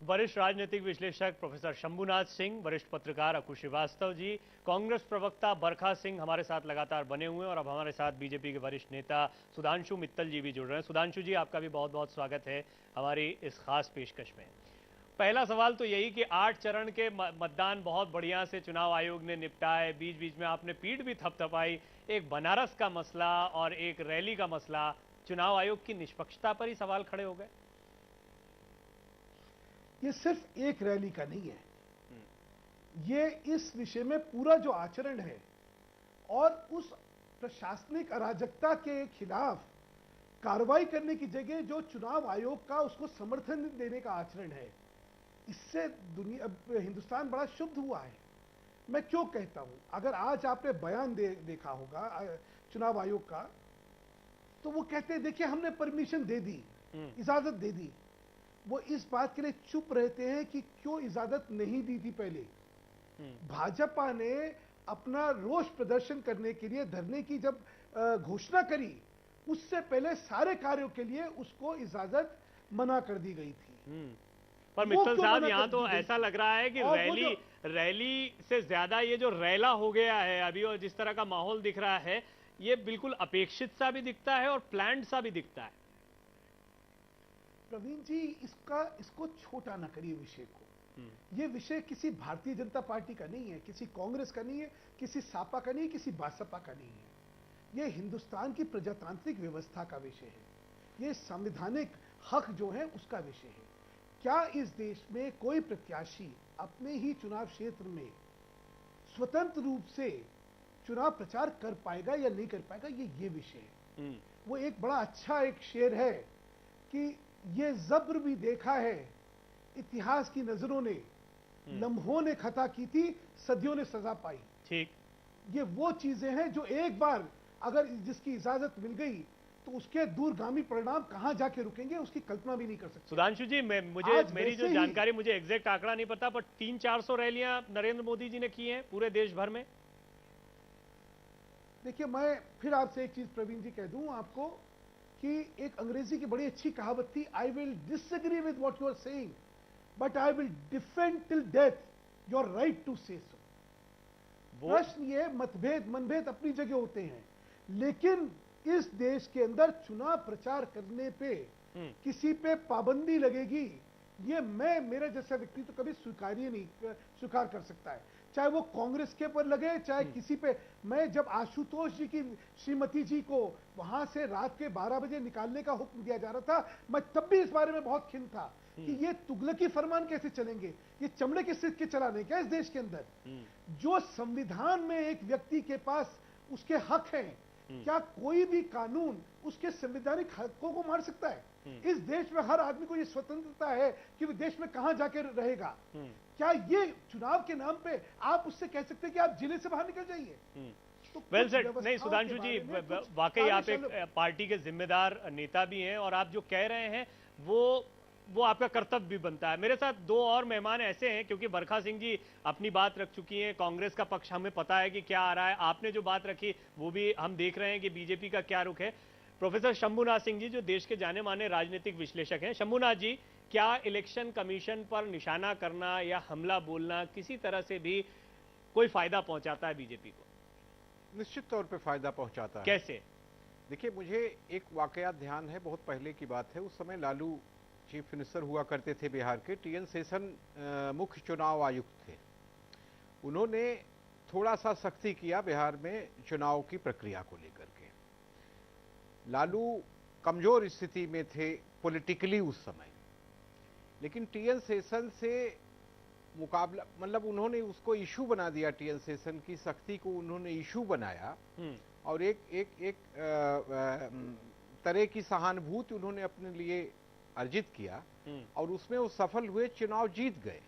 वरिष्ठ राजनीतिक विश्लेषक प्रोफेसर शंभुनाथ सिंह, वरिष्ठ पत्रकार अकुश श्रीवास्तव जी, कांग्रेस प्रवक्ता बरखा सिंह हमारे साथ लगातार बने हुए हैं और अब हमारे साथ बीजेपी के वरिष्ठ नेता सुधांशु मित्तल जी भी जुड़ रहे हैं। सुधांशु जी, आपका भी बहुत बहुत स्वागत है हमारी इस खास पेशकश में। पहला सवाल तो यही कि 8 चरण के मतदान बहुत बढ़िया से चुनाव आयोग ने निपटाए, बीच बीच में आपने पीठ भी थपथपाई, एक बनारस का मसला और एक रैली का मसला, चुनाव आयोग की निष्पक्षता पर ही सवाल खड़े हो गए। ये सिर्फ एक रैली का नहीं है, ये इस विषय में पूरा जो आचरण है और उस प्रशासनिक अराजकता के खिलाफ कार्रवाई करने की जगह जो चुनाव आयोग का उसको समर्थन देने का आचरण है, इससे हिंदुस्तान बड़ा शुद्ध हुआ है। मैं क्यों कहता हूं, अगर आज आपने बयान देखा होगा चुनाव आयोग का, तो वो कहते हैं देखिए हमने परमिशन दे दी, इजाजत दे दी। वो इस बात के लिए चुप रहते हैं कि क्यों इजाजत नहीं दी थी पहले। भाजपा ने अपना रोष प्रदर्शन करने के लिए धरने की जब घोषणा करी, उससे पहले सारे कार्यों के लिए उसको इजाजत मना कर दी गई थी। पर मित्तल साहब, यहां तो ऐसा लग रहा है कि रैली से ज्यादा ये जो रैला हो गया है अभी और जिस तरह का माहौल दिख रहा है, ये बिल्कुल अपेक्षित सा भी दिखता है और प्लान्ड सा भी दिखता है। प्रवीण जी, इसको छोटा ना करिए विषय को। ये विषय किसी भारतीय जनता पार्टी का नहीं है, किसी कांग्रेस का नहीं है, किसी सापा का नहीं है, किसी बासपा का नहीं है। ये हिंदुस्तान की प्रजातांत्रिक व्यवस्था का विषय है, ये संवैधानिक हक जो है उसका विषय है। क्या इस देश में कोई प्रत्याशी अपने ही चुनाव क्षेत्र में स्वतंत्र रूप से चुनाव प्रचार कर पाएगा या नहीं कर पाएगा, ये विषय है। वो एक बड़ा अच्छा एक शेर है कि ये जब्र भी देखा है इतिहास की नजरों ने, लम्हों ने खता की थी, सदियों ने सजा पाई। ठीक, ये वो चीजें हैं जो एक बार अगर जिसकी इजाजत मिल गई तो उसके दूरगामी परिणाम कहां जाके रुकेंगे उसकी कल्पना भी नहीं कर सकते। सुधांशु जी, मेरी जो जानकारी, मुझे एग्जैक्ट आंकड़ा नहीं पता, पर 300-400 रैलियां नरेंद्र मोदी जी ने की हैं पूरे देश भर में। देखिए, मैं फिर आपसे एक चीज प्रवीण जी कह दूं आपको कि एक अंग्रेजी की बड़ी अच्छी कहावत थी, I will disagree with what you are saying but I will defend till death your right to say so. प्रश्न ये मनभेद अपनी जगह होते हैं, लेकिन इस देश के अंदर चुनाव प्रचार करने पे किसी पे पाबंदी लगेगी, ये मेरा जैसा व्यक्ति तो कभी स्वीकार कर सकता है, चाहे वो कांग्रेस के पर लगे चाहे किसी पे। मैं जब आशुतोष जी की श्रीमती जी को वहां से रात के 12 बजे निकालने का हुक्म दिया जा रहा था, मैं तब भी इस बारे में बहुत खिन्न था कि ये तुगलकी फरमान कैसे चलेंगे, ये चमड़े के सिर के चलाने क्या इस देश के अंदर। जो संविधान में एक व्यक्ति के पास उसके हक हैं, क्या कोई भी कानून उसके संवैधानिक हकों को मार सकता है? इस देश में हर आदमी को यह स्वतंत्रता है कि वो देश में कहां जाके रहेगा। क्या ये चुनाव के नाम पे आप उससे कह सकते हैं कि आप जिले से बाहर निकल जाइए? तो वेल सेड। नहीं सुधांशु जी, वाकई आप एक पार्टी के जिम्मेदार नेता भी हैं और आप जो कह रहे हैं वो आपका कर्तव्य भी बनता है। मेरे साथ 2 और मेहमान ऐसे हैं, क्योंकि बरखा सिंह जी अपनी बात रख चुकी हैं, कांग्रेस का पक्ष हमें पता है कि क्या आ रहा है, आपने जो बात रखी वो भी हम देख रहे हैं कि बीजेपी का क्या रुख है। प्रोफेसर शंभुनाथ सिंह जी जो देश के जाने माने राजनीतिक विश्लेषक हैं, शंभुनाथ जी, क्या इलेक्शन कमीशन पर निशाना करना या हमला बोलना किसी तरह से भी कोई फायदा पहुंचाता है बीजेपी को? निश्चित तौर पे फायदा पहुंचाता है। कैसे? देखिए, मुझे एक वाकया ध्यान है, बहुत पहले की बात है। उस समय लालू चीफ मिनिस्टर हुआ करते थे बिहार के, टी एन शेषन मुख्य चुनाव आयुक्त थे। उन्होंने थोड़ा सा सख्ती किया बिहार में चुनाव की प्रक्रिया को लेकर के। लालू कमजोर स्थिति में थे पॉलिटिकली उस समय, लेकिन टी एन शेषन से मुकाबला, मतलब उन्होंने उसको इशू बना दिया, टी एन शेषन की सख्ती को उन्होंने इशू बनाया और एक तरह की सहानुभूति उन्होंने अपने लिए अर्जित किया और उसमें वो सफल हुए, चुनाव जीत गए।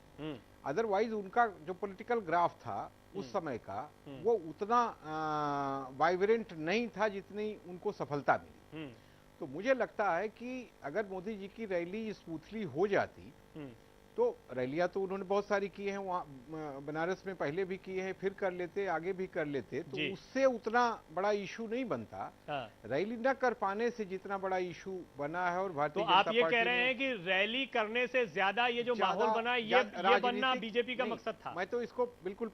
अदरवाइज उनका जो पॉलिटिकल ग्राफ था उस समय का, वो उतना वाइब्रेंट नहीं था जितनी उनको सफलता मिली। तो मुझे लगता है कि अगर मोदी जी की रैली स्मूथली हो जाती तो रैलियां तो उन्होंने बहुत सारी की हैं, वहाँ बनारस में पहले भी किए हैं, फिर कर लेते, आगे भी कर लेते, तो उससे उतना बड़ा इशू नहीं बनता। रैली न कर पाने से जितना बड़ा इशू बना है, और भारतीय जनता पार्टी, तो आप ये कह रहे हैं कि रैली करने से ज्यादा ये जो माहौल बना ये बनना बीजेपी का मकसद था। मैं तो इसको बिल्कुल,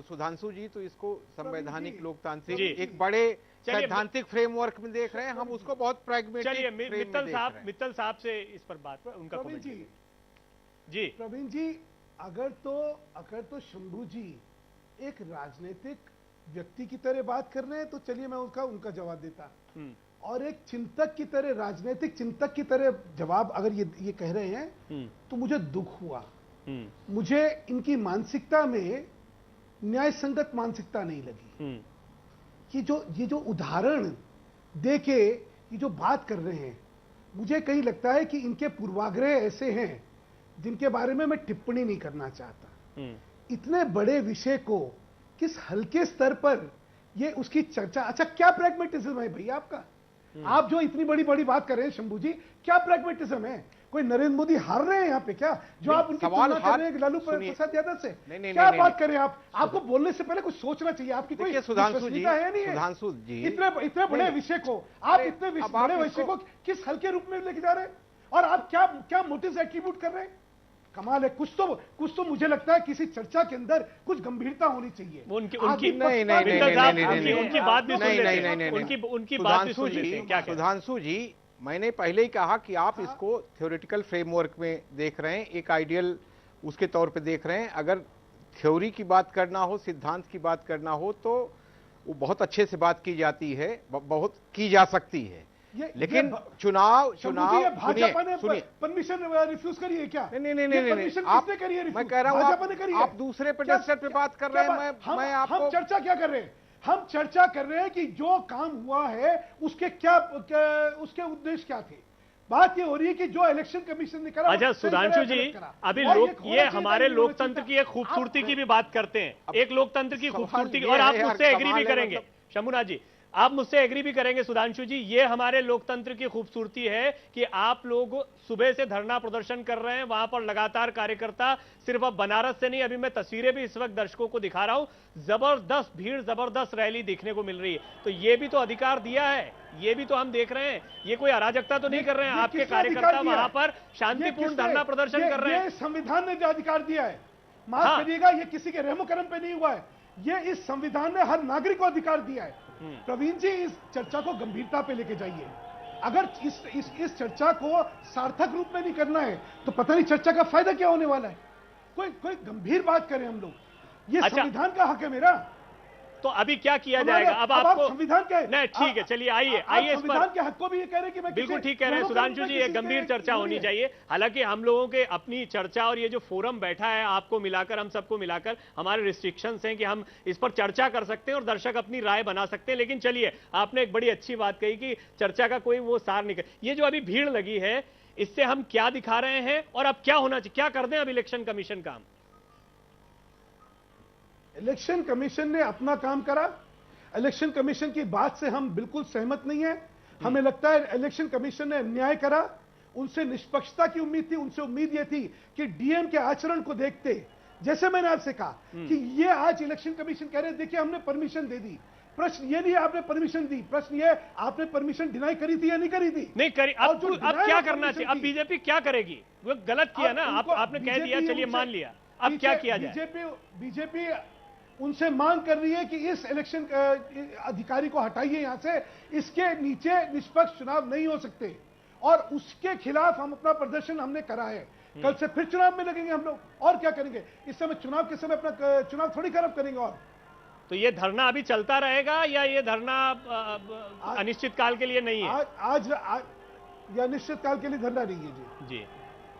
सुधांशु जी तो इसको संवैधानिक लोकतांत्रिक एक बड़े सैद्धांतिक फ्रेमवर्क में देख रहे हैं, हम उसको बहुत प्रैग्मेटिक। चलिए मित्तल साहब से इस पर बात, उनका कमेंट जी। प्रवीण जी, अगर तो शंभू जी एक राजनीतिक व्यक्ति की तरह बात कर रहे हैं तो चलिए मैं उनका जवाब देता, और एक चिंतक की तरह, राजनीतिक चिंतक की तरह जवाब अगर ये कह रहे हैं तो मुझे दुख हुआ। मुझे इनकी मानसिकता में न्याय संगत मानसिकता नहीं लगी कि ये जो उदाहरण देके ये जो बात कर रहे हैं, मुझे कहीं लगता है कि इनके पूर्वाग्रह ऐसे हैं जिनके बारे में मैं टिप्पणी नहीं करना चाहता। इतने बड़े विषय को किस हल्के स्तर पर ये उसकी चर्चा, अच्छा क्या प्रैग्मेटिज्म है भैया आपका? आप जो इतनी बड़ी बात कर रहे हैं शंभू जी, क्या प्रैग्मेटिज्म है? कोई नरेंद्र मोदी हार रहे हैं यहाँ पे क्या, जो आप उनकी तुलना कर रहे हैं लालू प्रसाद यादव से? क्या बात करें आप? आपको बोलने से पहले कुछ सोचना चाहिए। आपकी कोई विश्वसनीयता है नहीं है? इतने बड़े विषय को आप इतने बड़े विषय को किस हल्के रूप में लेके जा रहे हैं, और आप क्या मोटिव्स एट्रीब्यूट कर रहे हैं? कमाल है। कुछ तो मुझे लगता है किसी चर्चा के अंदर कुछ गंभीरता होनी चाहिए। उनकी बात भी सुन लेते हैं। सुधांशु जी, मैंने पहले ही कहा कि आप इसको थ्योरेटिकल फ्रेमवर्क में देख रहे हैं, एक आइडियल उसके तौर पे देख रहे हैं। अगर थ्योरी की बात करना हो, सिद्धांत की बात करना हो, तो वो बहुत अच्छे से बात की जाती है, बहुत की जा सकती है, लेकिन चुनाव भाजपा ने परमिशन रिफ्यूज करी है क्या? नहीं, आप, मैं कह रहा हूं आप दूसरे पेडेस्टल पे बात कर रहे हैं। मैं आपको, हम चर्चा क्या कर रहे हैं? हम चर्चा कर रहे हैं कि जो काम हुआ है उसके उसके उद्देश्य क्या थे। बात ये हो रही है कि जो इलेक्शन कमीशन ने करा। अच्छा सुधांशु जी, अभी ये हमारे लोकतंत्र की एक खूबसूरती की भी बात करते हैं, एक लोकतंत्र की खूबसूरती, और आप मुझसे एग्री भी करेंगे शंभुनाथ जी, आप मुझसे एग्री भी करेंगे सुधांशु जी, ये हमारे लोकतंत्र की खूबसूरती है कि आप लोग सुबह से धरना प्रदर्शन कर रहे हैं, वहां पर लगातार कार्यकर्ता, सिर्फ अब बनारस से नहीं, अभी मैं तस्वीरें भी इस वक्त दर्शकों को दिखा रहा हूं, जबरदस्त भीड़, जबरदस्त रैली देखने को मिल रही है। तो ये भी तो अधिकार दिया है, ये भी तो हम देख रहे हैं, ये कोई अराजकता तो नहीं कर रहे हैं। आपके कार्यकर्ता वहां पर शांतिपूर्ण धरना प्रदर्शन कर रहे हैं। संविधान ने जो अधिकार दिया है, माफ करिएगा, ये किसी के रहमो करम पे नहीं हुआ है, ये इस संविधान ने हर नागरिक को अधिकार दिया है। प्रवीण जी, इस चर्चा को गंभीरता पे लेके जाइए। अगर इस चर्चा को सार्थक रूप में नहीं करना है तो पता नहीं चर्चा का फायदा क्या होने वाला है। कोई गंभीर बात करें हम लोग। ये संविधान का हक है मेरा। तो अभी क्या किया जाएगा? अब आपको संविधान के, नहीं ठीक है, चलिए आइए इस पर। संविधान के हक को भी ये कह रहे हैं कि मैं बिल्कुल ठीक कह रहे हैं सुधांशु जी, एक गंभीर चर्चा होनी चाहिए। हालांकि हम लोगों के अपनी चर्चा और ये जो फोरम बैठा है, आपको मिलाकर, हम सबको मिलाकर, हमारे रिस्ट्रिक्शंस हैं कि हम इस पर चर्चा कर सकते हैं और दर्शक अपनी राय बना सकते हैं। लेकिन चलिए, आपने एक बड़ी अच्छी बात कही कि चर्चा का कोई वो सार नहीं। ये जो अभी भीड़ लगी है, इससे हम क्या दिखा रहे हैं और अब क्या होना चाहिए, क्या कर दें अब इलेक्शन कमीशन काम? इलेक्शन कमीशन ने अपना काम करा। इलेक्शन कमीशन की बात से हम बिल्कुल सहमत नहीं है। हमें लगता है इलेक्शन कमीशन ने अन्याय करा। उनसे निष्पक्षता की उम्मीद थी, उनसे उम्मीद यह थी कि डीएम के आचरण को देखते, जैसे मैंने आपसे कहा कि ये आज इलेक्शन कमीशन कह रहे हैं देखिए हमने परमिशन दे दी। प्रश्न ये नहीं आपने परमिशन दी, प्रश्न ये आपने परमिशन डिनाई करी थी या नहीं करी थी? नहीं करी। अब क्या करना चाहिए? अब बीजेपी क्या करेगी? वो गलत किया ना, आपने कह दिया, चलिए मान लिया, अब क्या किया जाए? बीजेपी उनसे मांग कर रही है कि इस इलेक्शन अधिकारी को हटाइए यहां से, इसके नीचे निष्पक्ष चुनाव नहीं हो सकते, और उसके खिलाफ हम अपना प्रदर्शन हमने करा है। कल से फिर चुनाव में लगेंगे हम लोग, और क्या करेंगे? इस समय चुनाव के समय अपना चुनाव थोड़ी खराब करेंगे। और तो ये धरना अभी चलता रहेगा या ये धरना अनिश्चित काल के लिए नहीं है? आज या अनिश्चित काल के लिए धरना नहीं है जी।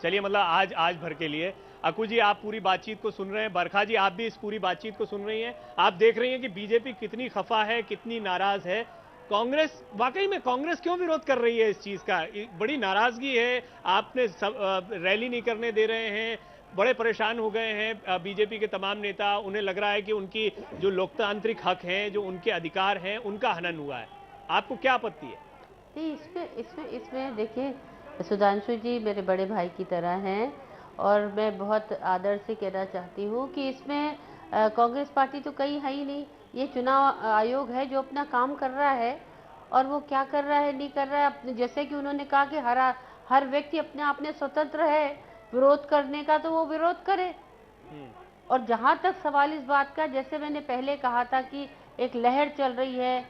चलिए, मतलब आज भर के लिए। अकु जी, आप पूरी बातचीत को सुन रहे हैं, बरखा जी आप भी इस पूरी बातचीत को सुन रही हैं, आप देख रही हैं कि बीजेपी कितनी खफा है, कितनी नाराज है। कांग्रेस, वाकई में कांग्रेस क्यों विरोध कर रही है इस चीज का? बड़ी नाराजगी है, आपने रैली नहीं करने दे रहे हैं, बड़े परेशान हो गए हैं बीजेपी के तमाम नेता। उन्हें लग रहा है कि उनकी जो लोकतांत्रिक हक हैं, जो उनके अधिकार हैं, उनका हनन हुआ है। आपको क्या आपत्ति है? नहीं, इसमें देखिए, सुधांशु जी मेरे बड़े भाई की तरह हैं और मैं बहुत आदर से कहना चाहती हूँ कि इसमें कांग्रेस पार्टी तो कहीं है ही नहीं। ये चुनाव आयोग है जो अपना काम कर रहा है, और वो क्या कर रहा है नहीं कर रहा है अपने, जैसे कि उन्होंने कहा कि हर व्यक्ति अपने आप में स्वतंत्र है विरोध करने का, तो वो विरोध करे। और जहां तक सवाल इस बात का, जैसे मैंने पहले कहा था कि एक लहर चल रही है,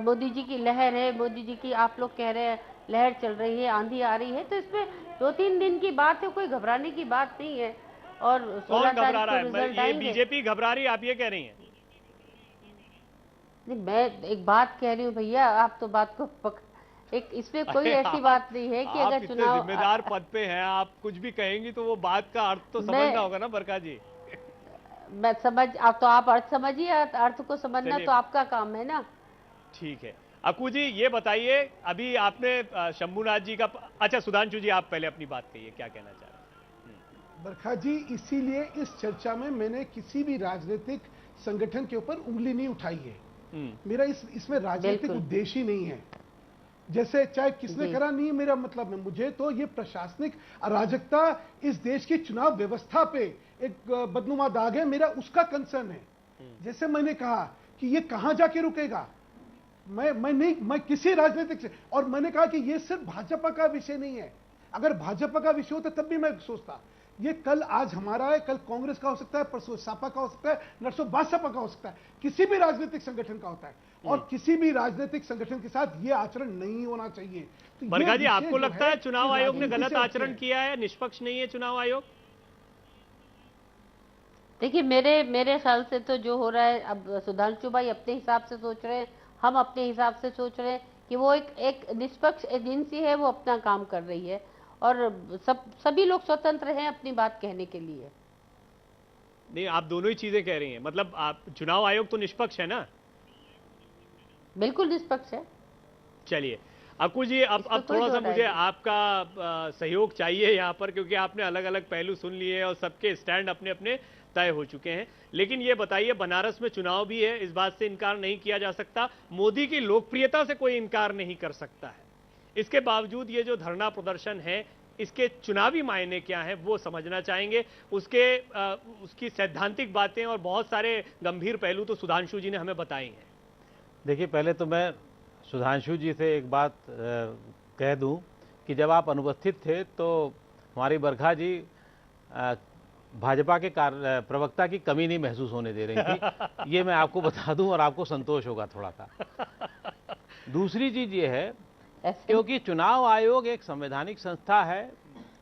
मोदी जी की लहर है, मोदी जी की आप लोग कह रहे हैं लहर चल रही है, आंधी आ रही है, तो इसमें 2-3 दिन की बात है, कोई घबराने की बात नहीं है। और 16 तारीख को रिजल्ट आएंगे। बीजेपी घबरा रही है, आप ये कह रही हैं? नहीं, मैं एक बात कह रही हूँ भैया, आप तो बात को इसमें कोई ऐसी बात नहीं है कि अगर चुनाव जिम्मेदार पद पे हैं, आप कुछ भी कहेंगी तो वो बात का अर्थ तो समझना होगा ना बरखा जी। मैं तो आप अर्थ समझिए, अर्थ को समझना तो आपका काम है ना। ठीक है। अक्कू जी ये बताइए, अभी आपने शंभुनाथ जी का, अच्छा सुधांशु जी आप पहले अपनी बात कहिए, क्या कहना चाह रहे हैं? बरखा जी, इसीलिए इस चर्चा में मैंने किसी भी राजनीतिक संगठन के ऊपर उंगली नहीं उठाई है। मेरा इसमें राजनीतिक उद्देश्य ही नहीं है। जैसे चाहे किसने करा नहीं, मेरा मतलब है, मुझे तो ये प्रशासनिक अराजकता, इस देश की चुनाव व्यवस्था पे एक बदनुमा दाग है, मेरा उसका कंसर्न है। जैसे मैंने कहा कि ये कहां जाके रुकेगा, मैं किसी राजनीतिक से, और मैंने कहा कि ये सिर्फ भाजपा का विषय नहीं है। अगर भाजपा का विषय होता तब भी मैं सोचता, ये कल आज हमारा है, कल कांग्रेस का हो सकता है, परसों सपा का हो सकता है, नरसों भाजपा का हो सकता है, किसी भी राजनीतिक संगठन का होता है, और किसी भी राजनीतिक संगठन के साथ ये आचरण नहीं होना चाहिए। तो बरखा जी आपको लगता है चुनाव आयोग ने गलत आचरण किया है, निष्पक्ष नहीं है चुनाव आयोग? देखिए, मेरे ख्याल से तो जो हो रहा है, अब सुधांशु भाई अपने हिसाब से सोच रहे हैं, हम अपने हिसाब से सोच रहे हैं कि वो एक निष्पक्ष एजेंसी है, वो अपना काम कर रही है, और सभी लोग स्वतंत्र हैं अपनी बात कहने के लिए। नहीं, आप दोनों ही चीजें कह रही हैं, मतलब आप चुनाव आयोग तो निष्पक्ष है ना? बिल्कुल निष्पक्ष है। चलिए अक्कू जी, अब थोड़ा सा मुझे आपका सहयोग चाहिए यहाँ पर, क्योंकि आपने अलग अलग पहलू सुन लिए और सबके स्टैंड अपने अपने तय हो चुके हैं। लेकिन ये बताइए, बनारस में चुनाव भी है, इस बात से इनकार नहीं किया जा सकता, मोदी की लोकप्रियता से कोई इनकार नहीं कर सकता है। इसके बावजूद ये जो धरना प्रदर्शन है, इसके चुनावी मायने क्या है वो समझना चाहेंगे। उसकी सैद्धांतिक बातें और बहुत सारे गंभीर पहलू तो सुधांशु जी ने हमें बताए हैं। देखिए, पहले तो मैं सुधांशु जी से एक बात कह दूं कि जब आप अनुपस्थित थे तो हमारी बरखा जी भाजपा के प्रवक्ता की कमी नहीं महसूस होने दे रही थी। ये मैं आपको बता दूं और आपको संतोष होगा थोड़ा सा। दूसरी चीज ये है, क्योंकि चुनाव आयोग एक संवैधानिक संस्था है।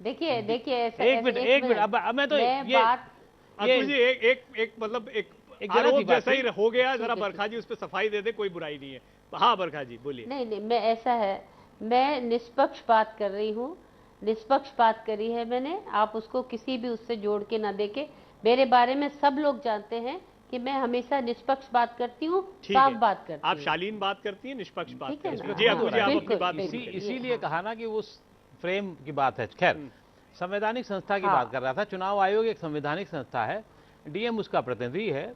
देखिए एक मिनट अब मैं तो ये एक मतलब एक आरोप जैसा ही हो गया, जरा बरखा जी उस पर सफाई दे दे, कोई बुराई नहीं है। हाँ बरखा जी बोलिए। नहीं, मैं ऐसा है, मैं निष्पक्ष बात कर रही हूँ, निष्पक्ष बात करी है मैंने, आप उसको किसी भी उससे जोड़ के ना देके। मेरे बारे में सब लोग जानते हैं कि मैं हमेशा निष्पक्ष बात करती हूँ, साफ बात करती हूँ। आप शालीन बात करती हैं, निष्पक्ष बात करती हैं। जी अक्कू जी, आप अपनी बात इसीलिए कहा ना कि उस फ्रेम की बात है। खैर, संवैधानिक संस्था की बात कर रहा था। चुनाव आयोग एक संवैधानिक संस्था है, डीएम उसका प्रतिनिधि है,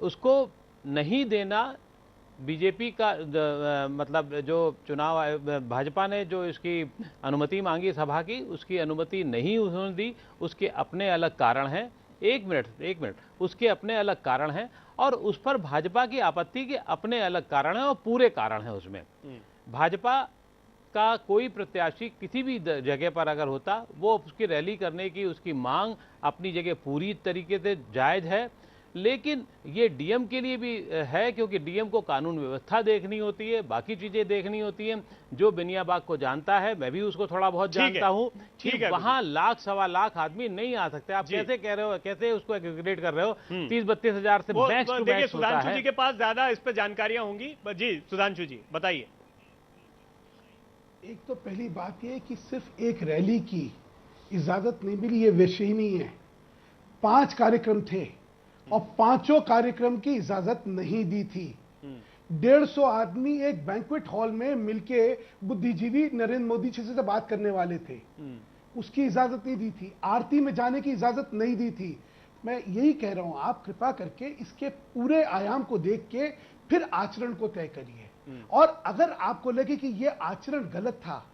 उसको नहीं देना बीजेपी का मतलब जो चुनाव भाजपा ने जो इसकी अनुमति मांगी सभा की, उसकी अनुमति नहीं उन्होंने दी, उसके अपने अलग कारण हैं। एक मिनट, उसके अपने अलग कारण हैं और उस पर भाजपा की आपत्ति के अपने अलग कारण हैं और पूरे कारण हैं उसमें। भाजपा का कोई प्रत्याशी किसी भी जगह पर अगर होता, वो उसकी रैली करने की उसकी मांग अपनी जगह पूरी तरीके से जायज है, लेकिन ये डीएम के लिए भी है, क्योंकि डीएम को कानून व्यवस्था देखनी होती है, बाकी चीजें देखनी होती हैं। जो बेनियाबाग को जानता है, मैं भी उसको थोड़ा बहुत जानता हूं कि वहां 1 सवा लाख आदमी नहीं आ सकते। आप कैसे कह रहे हो, कैसे उसको एग्रीगेट कर रहे हो? 30-32 हजार से मैक्स टू मैक्स। सुधांशु जी के पास ज्यादा इस पर जानकारियां होंगी। जी सुधांशु जी बताइए। एक तो पहली बात यह कि सिर्फ एक रैली की इजाजत नहीं मिली, ये विषय ही नहीं है। 5 कार्यक्रम थे और 5 कार्यक्रम की इजाजत नहीं दी थी। 150 आदमी एक बैंक्वेट हॉल में मिलके बुद्धिजीवी नरेंद्र मोदी जी से बात करने वाले थे, उसकी इजाजत नहीं दी थी। आरती में जाने की इजाजत नहीं दी थी। मैं यही कह रहा हूं, आप कृपा करके इसके पूरे आयाम को देख के फिर आचरण को तय करिए। और अगर आपको लगे कि यह आचरण गलत था,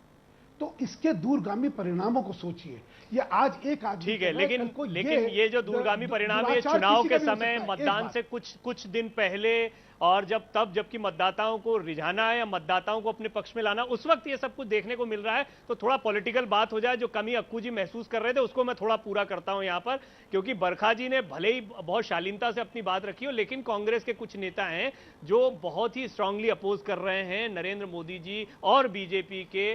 तो इसके दूरगामी परिणामों को सोचिए। ये आज एक आदमी ठीक है, लेकिन ये जो दूरगामी परिणाम है चुनाव के समय, मतदान से कुछ दिन पहले, और जबकि मतदाताओं को रिझाना है या मतदाताओं को अपने पक्ष में लाना, उस वक्त ये सब कुछ देखने को मिल रहा है। तो थोड़ा पॉलिटिकल बात हो जाए, जो कमी अक्कू जी महसूस कर रहे थे उसको मैं थोड़ा पूरा करता हूं यहां पर, क्योंकि बरखा जी ने भले ही बहुत शालीनता से अपनी बात रखी हो, लेकिन कांग्रेस के कुछ नेता हैं जो बहुत ही स्ट्रांगली अपोज कर रहे हैं नरेंद्र मोदी जी और बीजेपी के,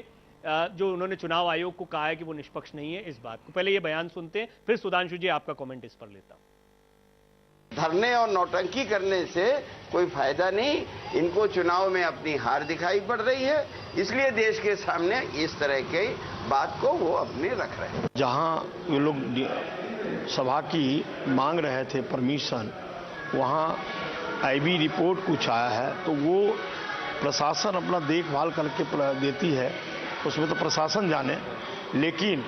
जो उन्होंने चुनाव आयोग को कहा है कि वो निष्पक्ष नहीं है। इस बात को पहले ये बयान सुनते हैं, फिर सुधांशु जी आपका कमेंट इस पर लेता हूं। धरने और नौटंकी करने से कोई फायदा नहीं, इनको चुनाव में अपनी हार दिखाई पड़ रही है, इसलिए देश के सामने इस तरह की बात को वो अपने रख रहे हैं। जहां ये लोग सभा की मांग रहे थे परमिशन, वहां आईबी रिपोर्ट कुछ आया है, तो वो प्रशासन अपना देखभाल करके देती है, उसमें तो प्रशासन जाने, लेकिन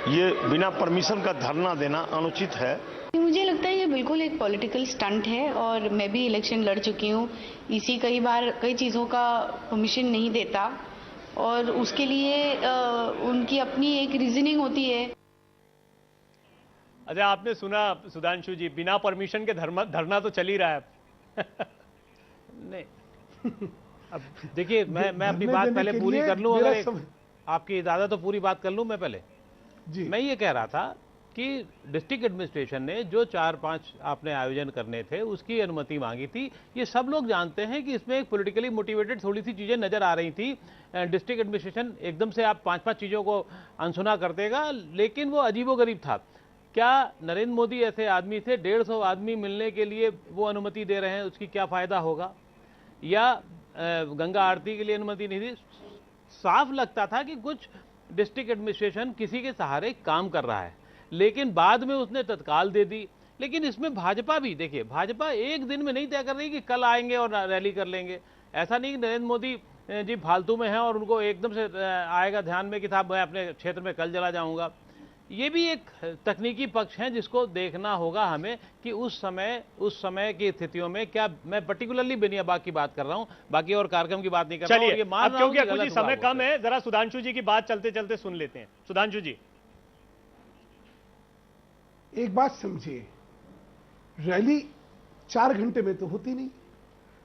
ये बिना परमिशन का धरना देना अनुचित है। मुझे लगता है ये बिल्कुल एक पॉलिटिकल स्टंट है, और मैं भी इलेक्शन लड़ चुकी हूँ। इसी कई चीज़ों का परमिशन नहीं देता, और उसके लिए उनकी अपनी एक रीजनिंग होती है। अच्छा, आपने सुना सुधांशु जी, बिना परमिशन के धरना तो चल ही रहा है। नहीं, अब देखिए, मैं अपनी बात पहले पूरी कर लूं, अगर आपकी इजाजत तो पूरी बात कर लूं मैं पहले जी। मैं ये कह रहा था कि डिस्ट्रिक्ट एडमिनिस्ट्रेशन ने जो 4-5 आपने आयोजन करने थे उसकी अनुमति मांगी थी। ये सब लोग जानते हैं कि इसमें एक पॉलिटिकली मोटिवेटेड थोड़ी सी चीजें नजर आ रही थी। डिस्ट्रिक्ट एडमिनिस्ट्रेशन एकदम से आप 5-5 चीजों को अनसुना कर देगा, लेकिन वो अजीबोगरीब था। क्या नरेंद्र मोदी ऐसे आदमी थे, 150 आदमी मिलने के लिए वो अनुमति दे रहे हैं, उसकी क्या फायदा होगा? या गंगा आरती के लिए अनुमति नहीं दी? साफ लगता था कि कुछ डिस्ट्रिक्ट एडमिनिस्ट्रेशन किसी के सहारे काम कर रहा है, लेकिन बाद में उसने तत्काल दे दी। लेकिन इसमें भाजपा भी, देखिए, भाजपा एक दिन में नहीं तय कर रही कि कल आएंगे और रैली कर लेंगे। ऐसा नहीं कि नरेंद्र मोदी जी फालतू में हैं और उनको एकदम से आएगा ध्यान में कि साहब मैं अपने क्षेत्र में कल चला जाऊंगा। ये भी एक तकनीकी पक्ष है जिसको देखना होगा हमें कि उस समय की स्थितियों में क्या। मैं पर्टिकुलरली बेनियाबाग की बात कर रहा हूं, बाकी और कार्यक्रम की बात नहीं कर रहा हूं। ये मान रहा हूं कि क्योंकि समय कम है, जरा सुधांशु जी की बात चलते चलते सुन लेते हैं। सुधांशु जी, एक बात समझिए, रैली 4 घंटे में तो होती नहीं।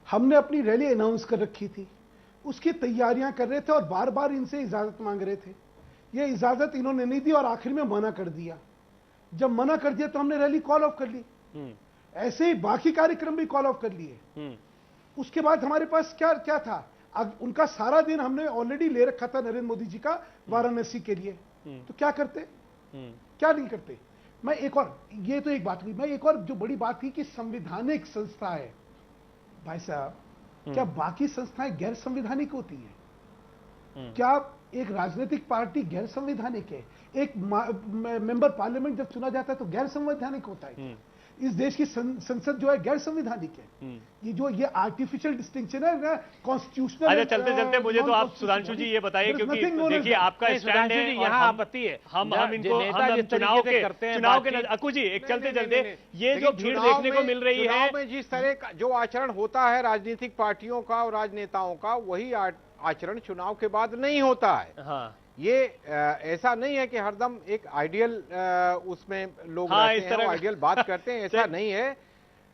हमने अपनी रैली अनाउंस कर रखी थी, उसकी तैयारियां कर रहे थे और बार बार इनसे इजाजत मांग रहे थे। ये इजाजत इन्होंने नहीं दी और आखिर में मना कर दिया। जब मना कर दिया तो हमने रैली कॉल ऑफ कर ली। ऐसे ही बाकी कार्यक्रम भी कॉल ऑफ कर लिए। उसके बाद हमारे पास क्या था, अब उनका सारा दिन हमने ऑलरेडी ले रखा था नरेंद्र मोदी जी का वाराणसी के लिए। तो क्या करते, क्या नहीं करते। मैं एक और, ये तो एक बात हुई, मैं एक और जो बड़ी बात थी कि संवैधानिक संस्था है। भाई साहब, क्या बाकी संस्थाएं गैर संवैधानिक होती हैं? क्या एक राजनीतिक पार्टी गैर संवैधानिक है? एक मेंबर पार्लियामेंट जब चुना जाता है तो गैर संवैधानिक होता है? इस देश की संसद जो है गैर संवैधानिक है। ये आर्टिफिशियल डिस्टिंक्शन है ना, कॉन्स्टिट्यूशनल। अच्छा, चलते चलते मुझे तो आप सुधांशु जी ये बताइए, क्योंकि देखिए आपका स्टैंड है, यहाँ आपत्ति है, हम चुनाव के अक्कू जी, एक चलते चलते ये जो भीड़ देखने को मिल रही है, जिस तरह का जो आचरण होता है राजनीतिक पार्टियों का और राजनेताओं का, वही आचरण चुनाव के बाद नहीं होता है। हाँ। ये ऐसा नहीं है कि हरदम एक आइडियल उसमें लोग रहते हैं, आइडियल बात करते हैं, ऐसा नहीं है।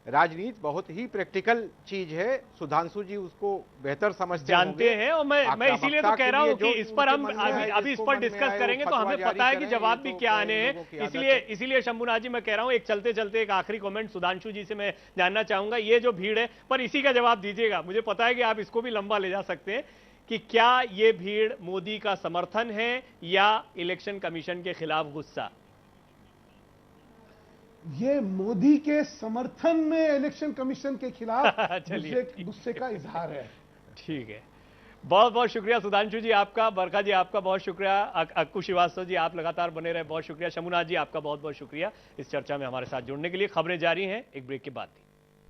राजनीति बहुत ही प्रैक्टिकल चीज है। सुधांशु जी उसको बेहतर समझते जानते हैं, और मैं इसीलिए तो कह रहा हूं कि इस पर हम अभी इस पर डिस्कस करेंगे तो हमें पता है कि जवाब भी क्या आने हैं। इसीलिए शंभुनाथ जी मैं कह रहा हूं, एक चलते चलते एक आखिरी कमेंट सुधांशु जी से मैं जानना चाहूंगा। ये जो भीड़ है, पर इसी का जवाब दीजिएगा, मुझे पता है कि आप इसको भी लंबा ले जा सकते हैं, कि क्या ये भीड़ मोदी का समर्थन है या इलेक्शन कमीशन के खिलाफ गुस्सा? ये मोदी के समर्थन में इलेक्शन कमीशन के खिलाफ गुस्से का इजहार है। ठीक है, बहुत बहुत शुक्रिया सुधांशु जी आपका, बरखा जी आपका बहुत शुक्रिया, अक्कू श्रीवास्तव जी आप लगातार बने रहे, बहुत शुक्रिया, शंभुनाथ जी आपका बहुत बहुत शुक्रिया इस चर्चा में हमारे साथ जुड़ने के लिए। खबरें जारी हैं एक ब्रेक के बाद।